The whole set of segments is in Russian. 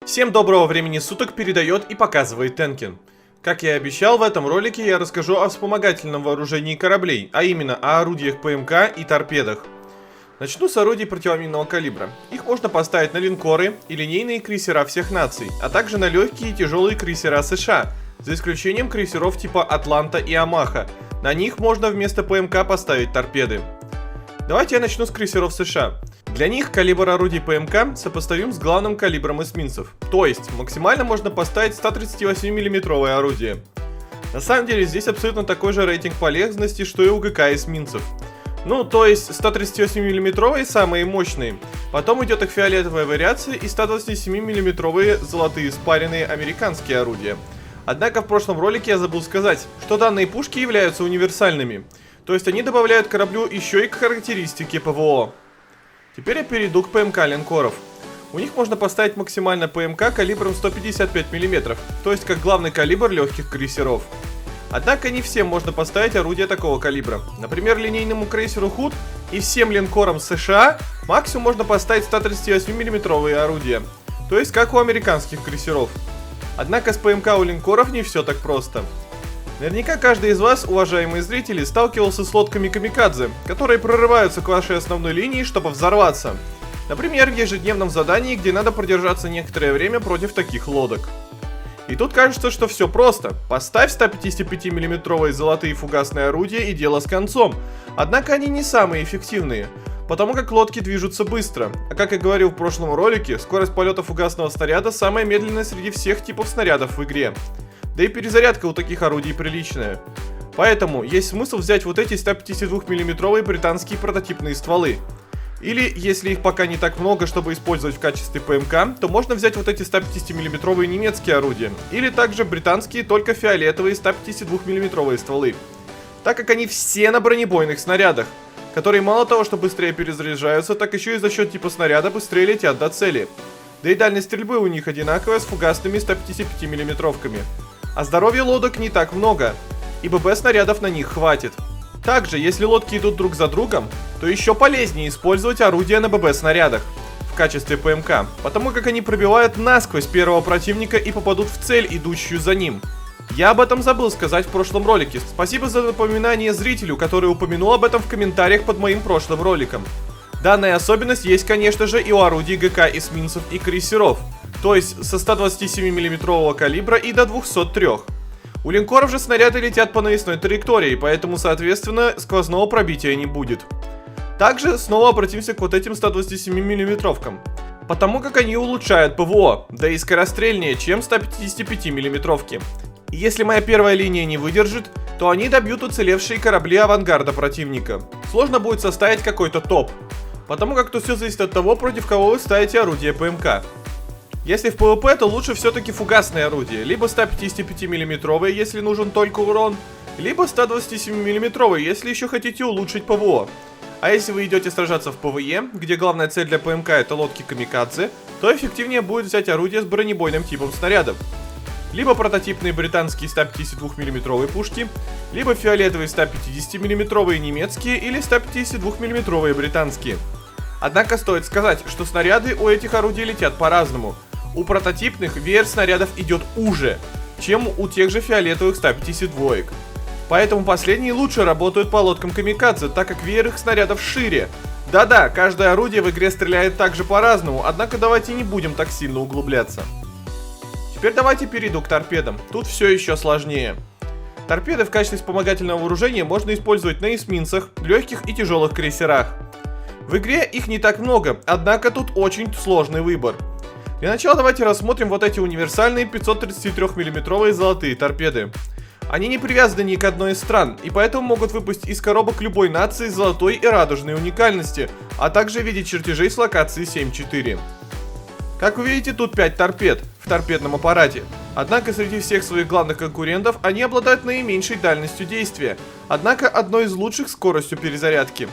Всем доброго времени суток, передает и показывает Тенкин. Как я и обещал, в этом ролике я расскажу о вспомогательном вооружении кораблей, а именно о орудиях ПМК и торпедах. Начну с орудий противоминного калибра. Их можно поставить на линкоры и линейные крейсера всех наций, а также на легкие и тяжелые крейсера США, за исключением крейсеров типа Атланта и Амаха. На них можно вместо ПМК поставить торпеды. Давайте я начну с крейсеров США. Для них калибр орудий ПМК сопоставим с главным калибром эсминцев, то есть максимально можно поставить 138 мм орудие. На самом деле здесь абсолютно такой же рейтинг полезности, что и у ГК эсминцев. Ну, то есть 138 мм самые мощные, потом идет их фиолетовая вариация и 127 мм золотые спаренные американские орудия. Однако в прошлом ролике я забыл сказать, что данные пушки являются универсальными, то есть они добавляют кораблю еще и характеристики ПВО. Теперь я перейду к ПМК линкоров. У них можно поставить максимально ПМК калибром 155 мм, то есть как главный калибр легких крейсеров. Однако не всем можно поставить орудия такого калибра. Например, линейному крейсеру Худ и всем линкорам США максимум можно поставить 138 мм орудия, то есть как у американских крейсеров. Однако с ПМК у линкоров не все так просто. Наверняка каждый из вас, уважаемые зрители, сталкивался с лодками камикадзе, которые прорываются к вашей основной линии, чтобы взорваться. Например, в ежедневном задании, где надо продержаться некоторое время против таких лодок. И тут кажется, что все просто. Поставь 155 мм золотые фугасные орудия и дело с концом. Однако они не самые эффективные, потому как лодки движутся быстро. А как я говорил в прошлом ролике, скорость полета фугасного снаряда самая медленная среди всех типов снарядов в игре. Да и перезарядка у таких орудий приличная. Поэтому есть смысл взять вот эти 152 мм британские прототипные стволы. Или, если их пока не так много, чтобы использовать в качестве ПМК, то можно взять вот эти 150 мм немецкие орудия. Или также британские, только фиолетовые 152 мм стволы. Так как они все на бронебойных снарядах, которые мало того, что быстрее перезаряжаются, так еще и за счет типа снаряда быстрее летят до цели. Да и дальность стрельбы у них одинаковая с фугасными 155 мм. А здоровья лодок не так много, и ББ снарядов на них хватит. Также, если лодки идут друг за другом, то еще полезнее использовать орудия на ББ снарядах в качестве ПМК, потому как они пробивают насквозь первого противника и попадут в цель, идущую за ним. Я об этом забыл сказать в прошлом ролике. Спасибо за напоминание зрителю, который упомянул об этом в комментариях под моим прошлым роликом. Данная особенность есть, конечно же, и у орудий ГК эсминцев и крейсеров, то есть со 127 мм калибра и до 203. У линкоров же снаряды летят по навесной траектории, поэтому, соответственно, сквозного пробития не будет. Также снова обратимся к вот этим 127 мм, потому как они улучшают ПВО, да и скорострельнее, чем 155 мм. И если моя первая линия не выдержит, то они добьют уцелевшие корабли авангарда противника. Сложно будет составить какой-то топ, потому как тут все зависит от того, против кого вы ставите орудие ПМК. Если в ПВП, то лучше все-таки фугасные орудия, либо 155 мм, если нужен только урон, либо 127 мм, если еще хотите улучшить ПВО. А если вы идете сражаться в ПВЕ, где главная цель для ПМК это лодки камикадзе, то эффективнее будет взять орудие с бронебойным типом снарядов. Либо прототипные британские 152 мм пушки, либо фиолетовые 150 мм немецкие или 152 мм британские. Однако стоит сказать, что снаряды у этих орудий летят по-разному. У прототипных веер снарядов идет уже, чем у тех же фиолетовых 152. Поэтому последние лучше работают по лодкам камикадзе, так как веер их снарядов шире. Да-да, каждое орудие в игре стреляет также по-разному, однако давайте не будем так сильно углубляться. Теперь давайте перейду к торпедам, тут все еще сложнее. Торпеды в качестве вспомогательного вооружения можно использовать на эсминцах, легких и тяжелых крейсерах. В игре их не так много, однако тут очень сложный выбор. Для начала давайте рассмотрим вот эти универсальные 533 мм золотые торпеды. Они не привязаны ни к одной из стран, и поэтому могут выпустить из коробок любой нации золотой и радужной уникальности, а также в виде чертежей с локации 7.4. Как вы видите, тут 5 торпед в торпедном аппарате. Однако среди всех своих главных конкурентов они обладают наименьшей дальностью действия, однако одной из лучших скоростью перезарядки.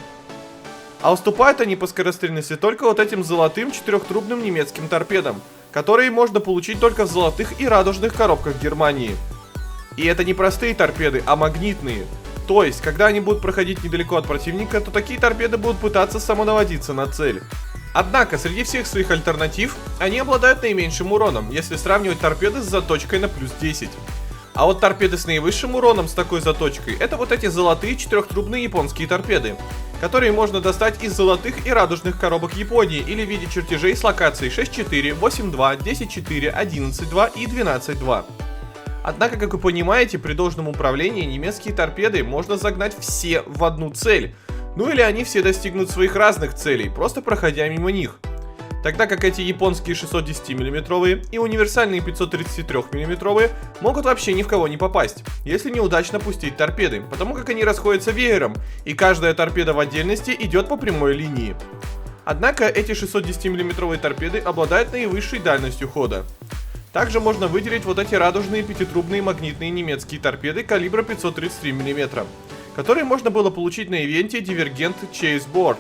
А уступают они по скорострельности только вот этим золотым четырехтрубным немецким торпедам, которые можно получить только в золотых и радужных коробках Германии. И это не простые торпеды, а магнитные. То есть, когда они будут проходить недалеко от противника, то такие торпеды будут пытаться самонаводиться на цель. Однако, среди всех своих альтернатив, они обладают наименьшим уроном, если сравнивать торпеды с заточкой на плюс 10. А вот торпеды с наивысшим уроном с такой заточкой, это вот эти золотые четырехтрубные японские торпеды, которые можно достать из золотых и радужных коробок Японии или в виде чертежей с локацией 6.4, 8.2, 10.4, 11.2 и 12.2. Однако, как вы понимаете, при должном управлении немецкие торпеды можно загнать все в одну цель. Ну или они все достигнут своих разных целей, просто проходя мимо них. Тогда как эти японские 610 мм и универсальные 533 мм могут вообще ни в кого не попасть, если неудачно пустить торпеды, потому как они расходятся веером, и каждая торпеда в отдельности идет по прямой линии. Однако эти 610 мм торпеды обладают наивысшей дальностью хода. Также можно выделить вот эти радужные пятитрубные магнитные немецкие торпеды калибра 533 мм, которые можно было получить на ивенте Divergent Chaseboard,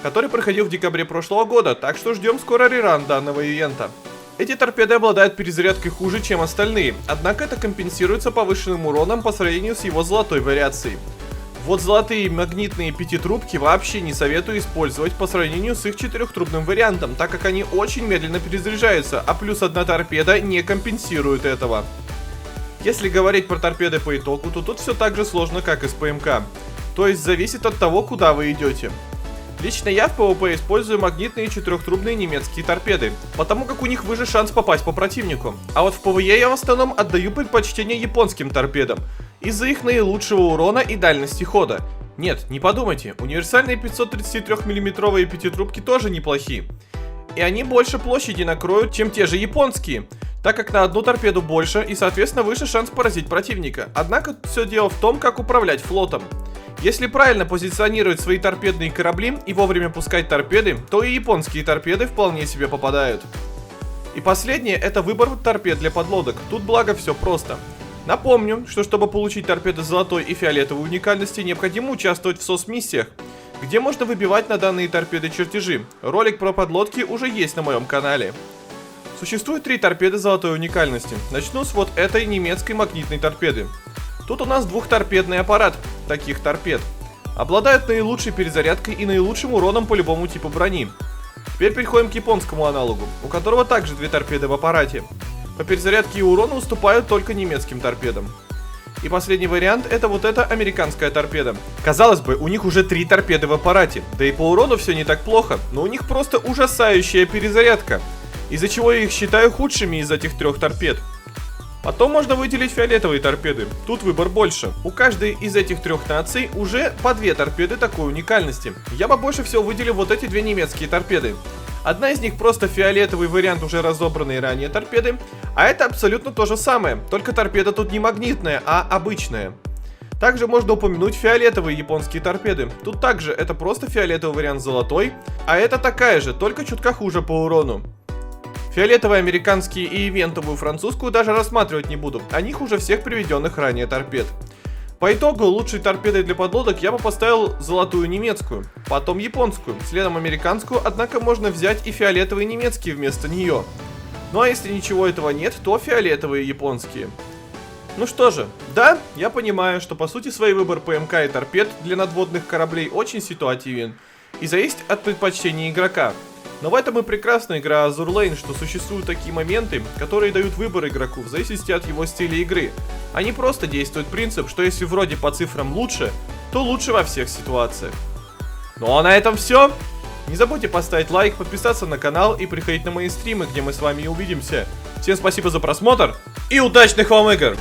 который проходил в декабре прошлого года, так что ждем скоро реран данного ивента. Эти торпеды обладают перезарядкой хуже, чем остальные, однако это компенсируется повышенным уроном по сравнению с его золотой вариацией. Вот золотые магнитные пятитрубки вообще не советую использовать по сравнению с их четырехтрубным вариантом, так как они очень медленно перезаряжаются, а плюс одна торпеда не компенсирует этого. Если говорить про торпеды по итогу, то тут все так же сложно, как и с ПМК. То есть зависит от того, куда вы идете. Лично я в PvP использую магнитные четырехтрубные немецкие торпеды, потому как у них выше шанс попасть по противнику. А вот в PvE я в основном отдаю предпочтение японским торпедам, из-за их наилучшего урона и дальности хода. Нет, не подумайте, универсальные 533 мм пятитрубки тоже неплохи. И они больше площади накроют, чем те же японские, так как на одну торпеду больше и соответственно выше шанс поразить противника. Однако все дело в том, как управлять флотом. Если правильно позиционировать свои торпедные корабли и вовремя пускать торпеды, то и японские торпеды вполне себе попадают. И последнее, это выбор торпед для подлодок. Тут благо все просто. Напомню, что чтобы получить торпеды золотой и фиолетовой уникальности, необходимо участвовать в СОС-миссиях, где можно выбивать на данные торпеды чертежи. Ролик про подлодки уже есть на моем канале. Существует 3 торпеды золотой уникальности. Начну с вот этой немецкой магнитной торпеды. Тут у нас двухторпедный аппарат таких торпед. Обладают наилучшей перезарядкой и наилучшим уроном по любому типу брони. Теперь переходим к японскому аналогу, у которого также 2 торпеды в аппарате. По перезарядке и урону уступают только немецким торпедам. И последний вариант это вот эта американская торпеда. Казалось бы, у них уже 3 торпеды в аппарате, да и по урону все не так плохо, но у них просто ужасающая перезарядка, из-за чего я их считаю худшими из этих 3 торпед. Потом можно выделить фиолетовые торпеды, тут выбор больше. У каждой из этих 3 наций уже по 2 торпеды такой уникальности. Я бы больше всего выделил вот эти 2 немецкие торпеды. Одна из них просто фиолетовый вариант уже разобранной ранее торпеды, а это абсолютно то же самое, только торпеда тут не магнитная, а обычная. Также можно упомянуть фиолетовые японские торпеды. Тут также это просто фиолетовый вариант золотой, а это такая же, только чутка хуже по урону. Фиолетовые американские и ивентовую французскую даже рассматривать не буду, о них уже всех приведенных ранее торпед. По итогу лучшей торпедой для подлодок я бы поставил золотую немецкую, потом японскую, следом американскую, однако можно взять и фиолетовые немецкие вместо нее. Ну а если ничего этого нет, то фиолетовые японские. Ну что же, да, я понимаю, что по сути свой выбор ПМК и торпед для надводных кораблей очень ситуативен и зависит от предпочтений игрока. Но в этом и прекрасна игра Azur Lane, что существуют такие моменты, которые дают выбор игроку в зависимости от его стиля игры. А не просто действует принцип, что если вроде по цифрам лучше, то лучше во всех ситуациях. Ну а на этом все. Не забудьте поставить лайк, подписаться на канал и приходить на мои стримы, где мы с вами увидимся. Всем спасибо за просмотр и удачных вам игр!